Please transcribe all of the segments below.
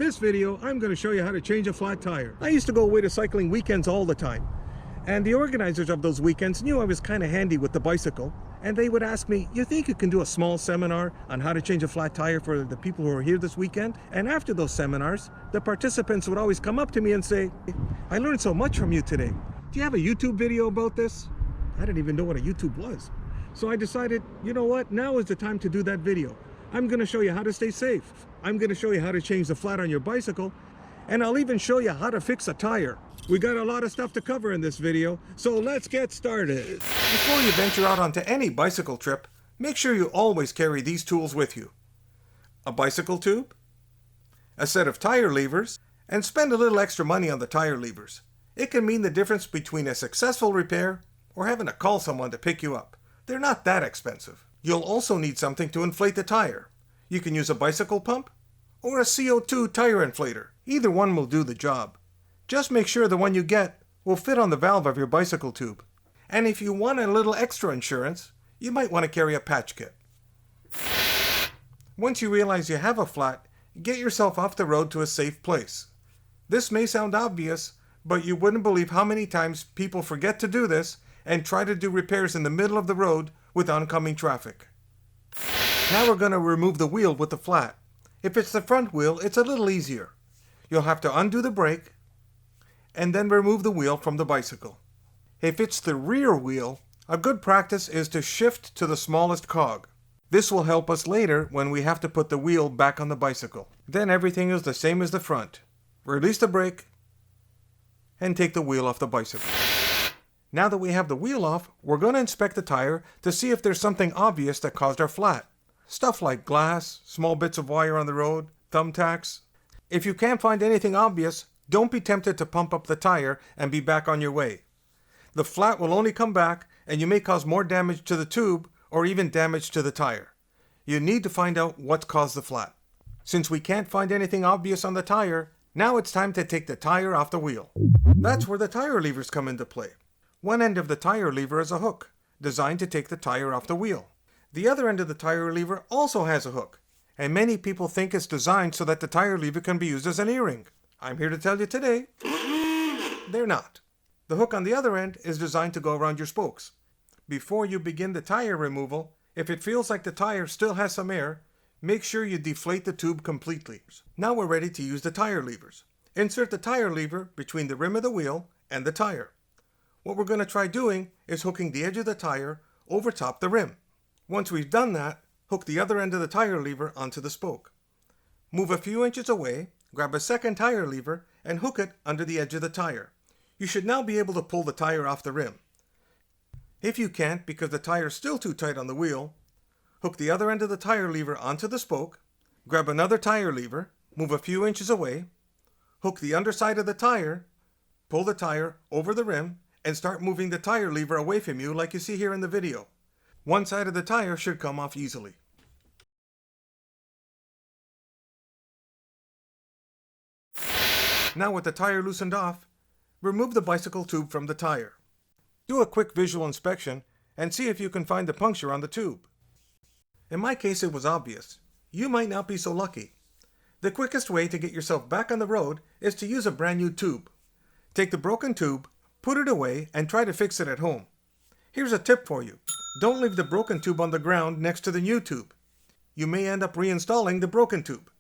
this video, I'm going to show you how to change a flat tire. I used to go away to cycling weekends all the time. And the organizers of those weekends knew I was kind of handy with the bicycle. And they would ask me, you think you can do a small seminar on how to change a flat tire for the people who are here this weekend? And after those seminars, the participants would always come up to me and say, I learned so much from you today. Do you have a YouTube video about this? I didn't even know what a YouTube was. So I decided, you know what? Now is the time to do that video. I'm going to show you how to stay safe. I'm going to show you how to change the flat on your bicycle. And I'll even show you how to fix a tire. We got a lot of stuff to cover in this video, so let's get started. Before you venture out onto any bicycle trip, make sure you always carry these tools with you. A bicycle tube, a set of tire levers, and spend a little extra money on the tire levers. It can mean the difference between a successful repair or having to call someone to pick you up. They're not that expensive. You'll also need something to inflate the tire. You can use a bicycle pump or a CO2 tire inflator. Either one will do the job. Just make sure the one you get will fit on the valve of your bicycle tube. And if you want a little extra insurance, you might want to carry a patch kit. Once you realize you have a flat, get yourself off the road to a safe place. This may sound obvious, but you wouldn't believe how many times people forget to do this and try to do repairs in the middle of the road with oncoming traffic. Now we're going to remove the wheel with the flat. If it's the front wheel, it's a little easier. You'll have to undo the brake and then remove the wheel from the bicycle. If it's the rear wheel, a good practice is to shift to the smallest cog. This will help us later when we have to put the wheel back on the bicycle. Then everything is the same as the front. Release the brake and take the wheel off the bicycle. Now that we have the wheel off, we're going to inspect the tire to see if there's something obvious that caused our flat. Stuff like glass, small bits of wire on the road, thumbtacks. If you can't find anything obvious, don't be tempted to pump up the tire and be back on your way. The flat will only come back and you may cause more damage to the tube or even damage to the tire. You need to find out what's caused the flat. Since we can't find anything obvious on the tire, now it's time to take the tire off the wheel. That's where the tire levers come into play. One end of the tire lever is a hook, designed to take the tire off the wheel. The other end of the tire lever also has a hook, and many people think it's designed so that the tire lever can be used as an earring. I'm here to tell you today, they're not. The hook on the other end is designed to go around your spokes. Before you begin the tire removal, if it feels like the tire still has some air, make sure you deflate the tube completely. Now we're ready to use the tire levers. Insert the tire lever between the rim of the wheel and the tire. What we're going to try doing is hooking the edge of the tire over top the rim. Once we've done that, hook the other end of the tire lever onto the spoke. Move a few inches away, grab a second tire lever, and hook it under the edge of the tire. You should now be able to pull the tire off the rim. If you can't because the tire is still too tight on the wheel, hook the other end of the tire lever onto the spoke, grab another tire lever, move a few inches away, hook the underside of the tire, pull the tire over the rim, and start moving the tire lever away from you like you see here in the video. One side of the tire should come off easily. Now with the tire loosened off, remove the bicycle tube from the tire. Do a quick visual inspection and see if you can find the puncture on the tube. In my case it was obvious. You might not be so lucky. The quickest way to get yourself back on the road is to use a brand new tube. Take the broken tube, put it away, and try to fix it at home. Here's a tip for you. Don't leave the broken tube on the ground next to the new tube. You may end up reinstalling the broken tube.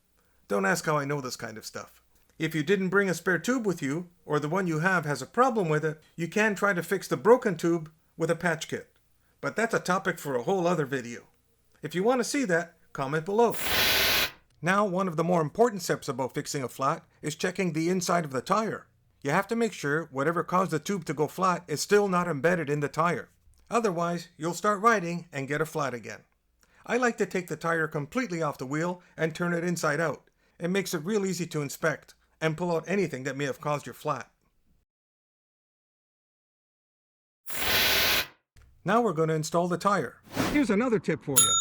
Don't ask how I know this kind of stuff. If you didn't bring a spare tube with you, or the one you have has a problem with it, you can try to fix the broken tube with a patch kit. But that's a topic for a whole other video. If you want to see that, comment below. Now, one of the more important steps about fixing a flat is checking the inside of the tire. You have to make sure whatever caused the tube to go flat is still not embedded in the tire. Otherwise, you'll start riding and get a flat again. I like to take the tire completely off the wheel and turn it inside out. It makes it real easy to inspect and pull out anything that may have caused your flat. Now we're going to install the tire. Here's another tip for you.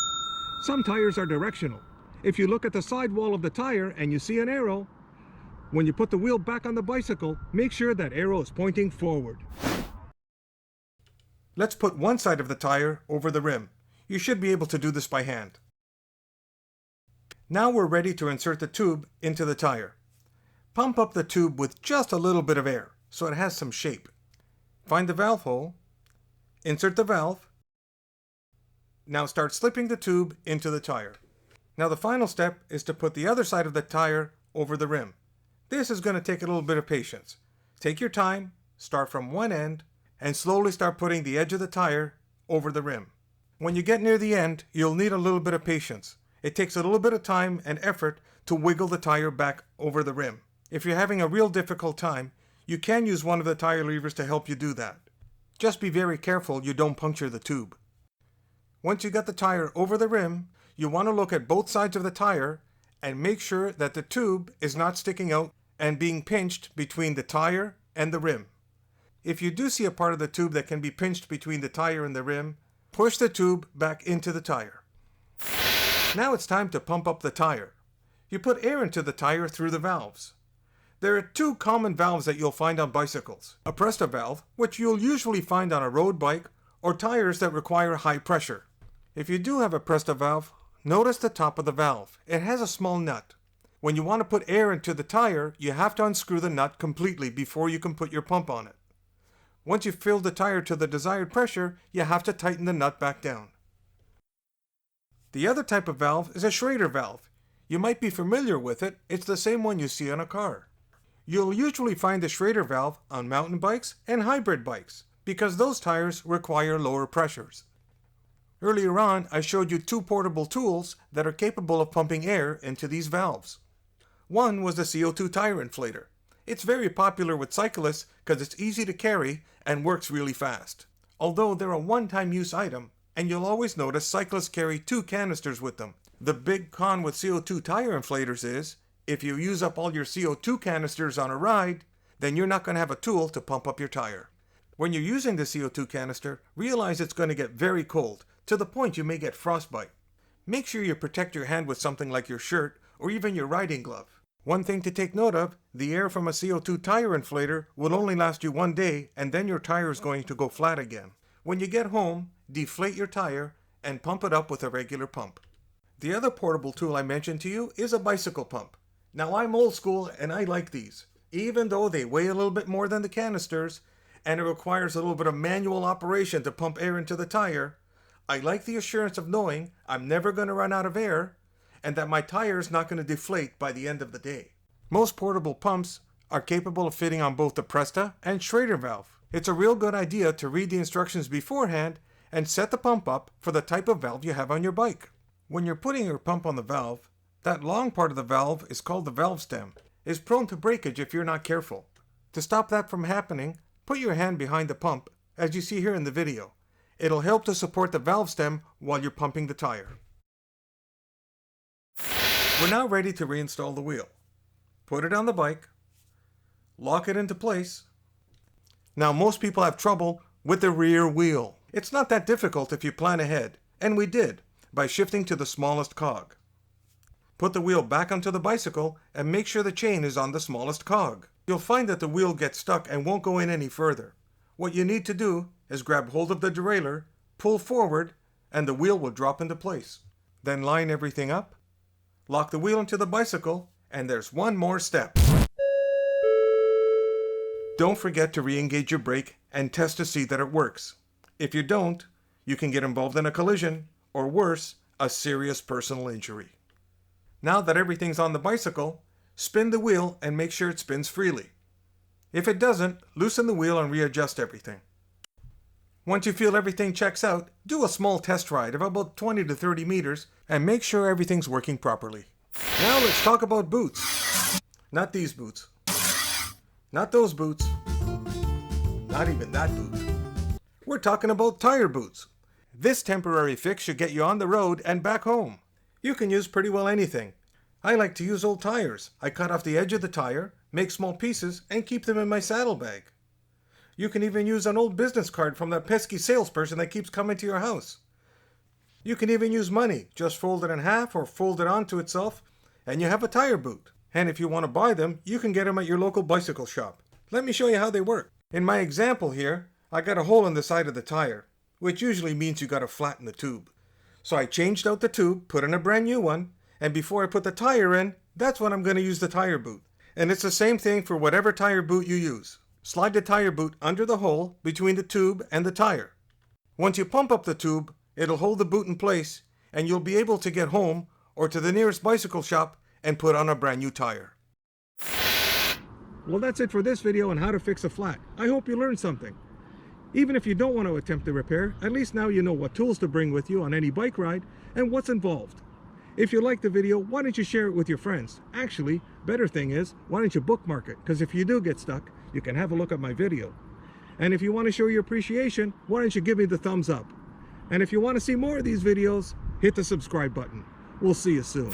Some tires are directional. If you look at the sidewall of the tire and you see an arrow, when you put the wheel back on the bicycle, make sure that arrow is pointing forward. Let's put one side of the tire over the rim. You should be able to do this by hand. Now we're ready to insert the tube into the tire. Pump up the tube with just a little bit of air so it has some shape. Find the valve hole, insert the valve. Now start slipping the tube into the tire. Now the final step is to put the other side of the tire over the rim. This is going to take a little bit of patience. Take your time, start from one end, and slowly start putting the edge of the tire over the rim. When you get near the end, you'll need a little bit of patience. It takes a little bit of time and effort to wiggle the tire back over the rim. If you're having a real difficult time, you can use one of the tire levers to help you do that. Just be very careful you don't puncture the tube. Once you got the tire over the rim, you want to look at both sides of the tire and make sure that the tube is not sticking out and being pinched between the tire and the rim. If you do see a part of the tube that can be pinched between the tire and the rim, push the tube back into the tire. Now it's time to pump up the tire. You put air into the tire through the valves. There are two common valves that you'll find on bicycles. A Presta valve, which you'll usually find on a road bike, or tires that require high pressure. If you do have a Presta valve, notice the top of the valve. It has a small nut. When you want to put air into the tire, you have to unscrew the nut completely before you can put your pump on it. Once you've filled the tire to the desired pressure, you have to tighten the nut back down. The other type of valve is a Schedar valve. You might be familiar with it. It's the same one you see on a car. You'll usually find the Schedar valve on mountain bikes and hybrid bikes because those tires require lower pressures. Earlier on, I showed you two portable tools that are capable of pumping air into these valves. One was the CO2 tire inflator. It's very popular with cyclists because it's easy to carry and works really fast. Although they're a one-time use item, and you'll always notice cyclists carry two canisters with them. The big con with CO2 tire inflators is, if you use up all your CO2 canisters on a ride, then you're not going to have a tool to pump up your tire. When you're using the CO2 canister, realize it's going to get very cold, to the point you may get frostbite. Make sure you protect your hand with something like your shirt or even your riding glove. One thing to take note of, the air from a CO2 tire inflator will only last you one day and then your tire is going to go flat again. When you get home, deflate your tire and pump it up with a regular pump. The other portable tool I mentioned to you is a bicycle pump. Now I'm old school and I like these, even though they weigh a little bit more than the canisters and it requires a little bit of manual operation to pump air into the tire. I like the assurance of knowing I'm never going to run out of air and that my tire is not going to deflate by the end of the day. Most portable pumps are capable of fitting on both the Presta and Schedar valve. It's a real good idea to read the instructions beforehand and set the pump up for the type of valve you have on your bike. When you're putting your pump on the valve, that long part of the valve is called the valve stem. It's prone to breakage if you're not careful. To stop that from happening, put your hand behind the pump, as you see here in the video. It'll help to support the valve stem while you're pumping the tire. We're now ready to reinstall the wheel. Put it on the bike, lock it into place. Now most people have trouble with the rear wheel. It's not that difficult if you plan ahead, and we did, by shifting to the smallest cog. Put the wheel back onto the bicycle and make sure the chain is on the smallest cog. You'll find that the wheel gets stuck and won't go in any further. What you need to do is grab hold of the derailleur, pull forward, and the wheel will drop into place. Then line everything up, lock the wheel into the bicycle, and there's one more step. Don't forget to re-engage your brake and test to see that it works. If you don't, you can get involved in a collision, or worse, a serious personal injury. Now that everything's on the bicycle, spin the wheel and make sure it spins freely. If it doesn't, loosen the wheel and readjust everything. Once you feel everything checks out, do a small test ride of about 20 to 30 meters and make sure everything's working properly. Now let's talk about boots. Not these boots. Not those boots. Not even that boot. We're talking about tire boots. This temporary fix should get you on the road and back home. You can use pretty well anything. I like to use old tires. I cut off the edge of the tire, make small pieces, and keep them in my saddlebag. You can even use an old business card from that pesky salesperson that keeps coming to your house. You can even use money, just fold it in half or fold it onto itself, and you have a tire boot. And if you want to buy them, you can get them at your local bicycle shop. Let me show you how they work. In my example here, I got a hole in the side of the tire, which usually means you got to flatten the tube. So I changed out the tube, put in a brand new one, and before I put the tire in, that's when I'm going to use the tire boot. And it's the same thing for whatever tire boot you use. Slide the tire boot under the hole between the tube and the tire. Once you pump up the tube, it'll hold the boot in place and you'll be able to get home or to the nearest bicycle shop and put on a brand new tire. Well, that's it for this video on how to fix a flat. I hope you learned something. Even if you don't want to attempt the repair, at least now you know what tools to bring with you on any bike ride and what's involved. If you liked the video, why don't you share it with your friends? Actually, better thing is, why don't you bookmark it? Because if you do get stuck, you can have a look at my video. And if you want to show your appreciation, why don't you give me the thumbs up? And if you want to see more of these videos, hit the subscribe button. We'll see you soon.